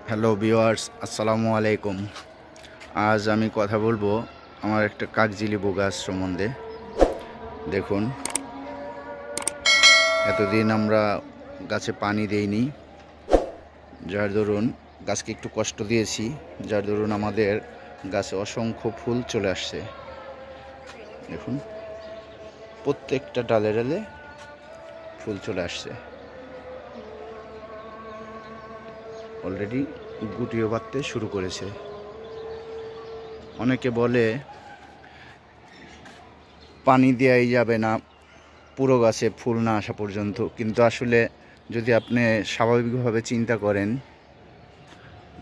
Hello viewers, আসসালামু আলাইকুম। আজ আমি কথা বলবো আমার একটা কাগজিলিবু গাছ সম্বন্ধে। দেখুন, এতদিন আমরা গাছে পানি দেইনি, যার দরুন গাছকে একটু কষ্ট দিয়েছি, যার দরুন আমাদের গাছে অসংখ্য ফুল চলে আসছে। দেখুন, প্রত্যেকটা ডালে ডালে ফুল চলে আসছে। অলরেডি গুটিও বাঁধতে শুরু করেছে। অনেকে বলে পানি দেওয়াই যাবে না পুরো গাছে ফুল না আসা পর্যন্ত, কিন্তু আসলে যদি আপনি স্বাভাবিকভাবে চিন্তা করেন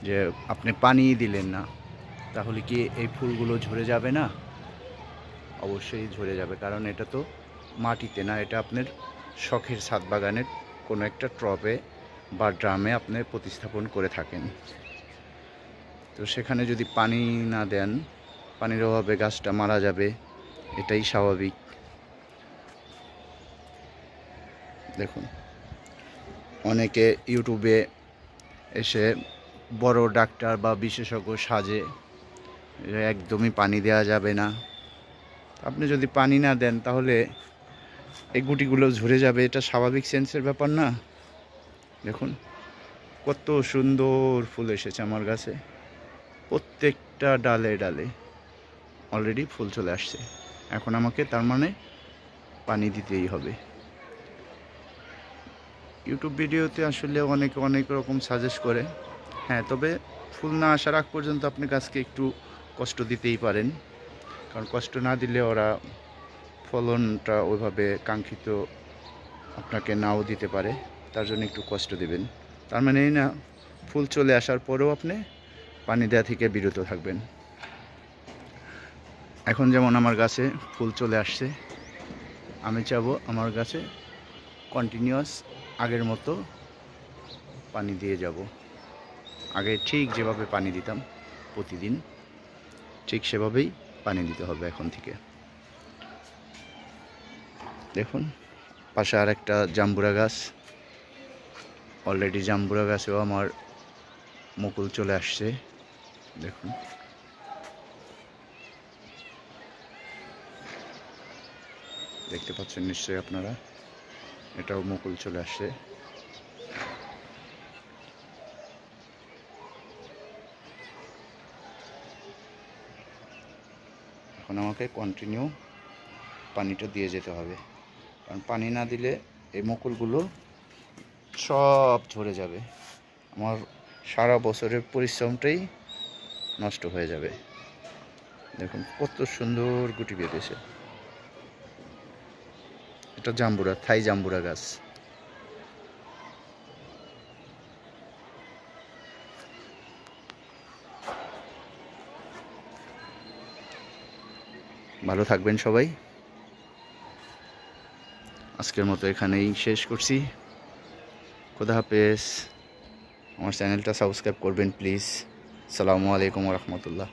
যে আপনি পানি দিলেন না, তাহলে কি এই ফুলগুলো ঝরে যাবে না? অবশ্যই ঝরে যাবে, কারণ এটা তো মাটিতে না, এটা আপনার শখের ছাদ বাগানের কোনো একটা টবে বা ড্রামে আপনি প্রতিস্থাপন করে থাকেন। তো সেখানে যদি পানি না দেন, পানির অভাবে গাছটা মারা যাবে, এটাই স্বাভাবিক। দেখুন, অনেকে ইউটিউবে এসে বড় ডাক্তার বা বিশেষজ্ঞ সাজে, একদমই পানি দেওয়া যাবে না। আপনি যদি পানি না দেন তাহলে এই গুটিগুলো ঝরে যাবে, এটা স্বাভাবিক সেন্সের ব্যাপার না? দেখুন কত সুন্দর ফুল এসেছে আমার গাছে, প্রত্যেকটা ডালে ডালে অলরেডি ফুল চলে আসছে। এখন আমাকে তার মানে পানি দিতেই হবে। ইউটিউব ভিডিওতে আসলে অনেকে অনেক রকম সাজেস্ট করে, হ্যাঁ, তবে ফুল না আসার আগ পর্যন্ত আপনি গাছকে একটু কষ্ট দিতেই পারেন, কারণ কষ্ট না দিলে ওরা ফলনটা ওইভাবে কাঙ্ক্ষিত আপনাকে নাও দিতে পারে। তার জন্য একটু কষ্ট দিবেন। তার মানে এই না ফুল চলে আসার পরেও আপনি পানি দেওয়া থেকে বিরত থাকবেন। এখন যেমন আমার গাছে ফুল চলে আসছে, আমি চাবো আমার গাছে কন্টিনিউয়াস আগের মতো পানি দিয়ে যাব। আগে ঠিক যেভাবে পানি দিতাম প্রতিদিন, ঠিক সেভাবেই পানি দিতে হবে এখন থেকে। দেখুন, পাশে আর একটা জাম্বুরা গাছ, অলরেডি জাম্বুরা গাছেও আমার মুকুল চলে আসছে। দেখুন, দেখতে পাচ্ছেন নিশ্চয়ই আপনারা, এটাও মুকুল চলে আসছে। এখন আমাকে কন্টিনিউ পানিটা দিয়ে যেতে হবে, কারণ পানি না দিলে এই মুকুলগুলো সব ঝরে যাবে, আমার সারা বছরের পরিশ্রমটাই নষ্ট হয়ে যাবে। দেখুন কত সুন্দর গুটি বেঁধেছে। এটা জাম্বুরা, থাই জাম্বুরা গাছ। ভালো থাকবেন সবাই। আজকের মতো এখানেই শেষ করছি। খোদা হাফেজ। আমার চ্যানেলটা সাবস্ক্রাইব করবেন প্লিজ। আসসালামু আলাইকুম ওয়া রাহমাতুল্লাহ।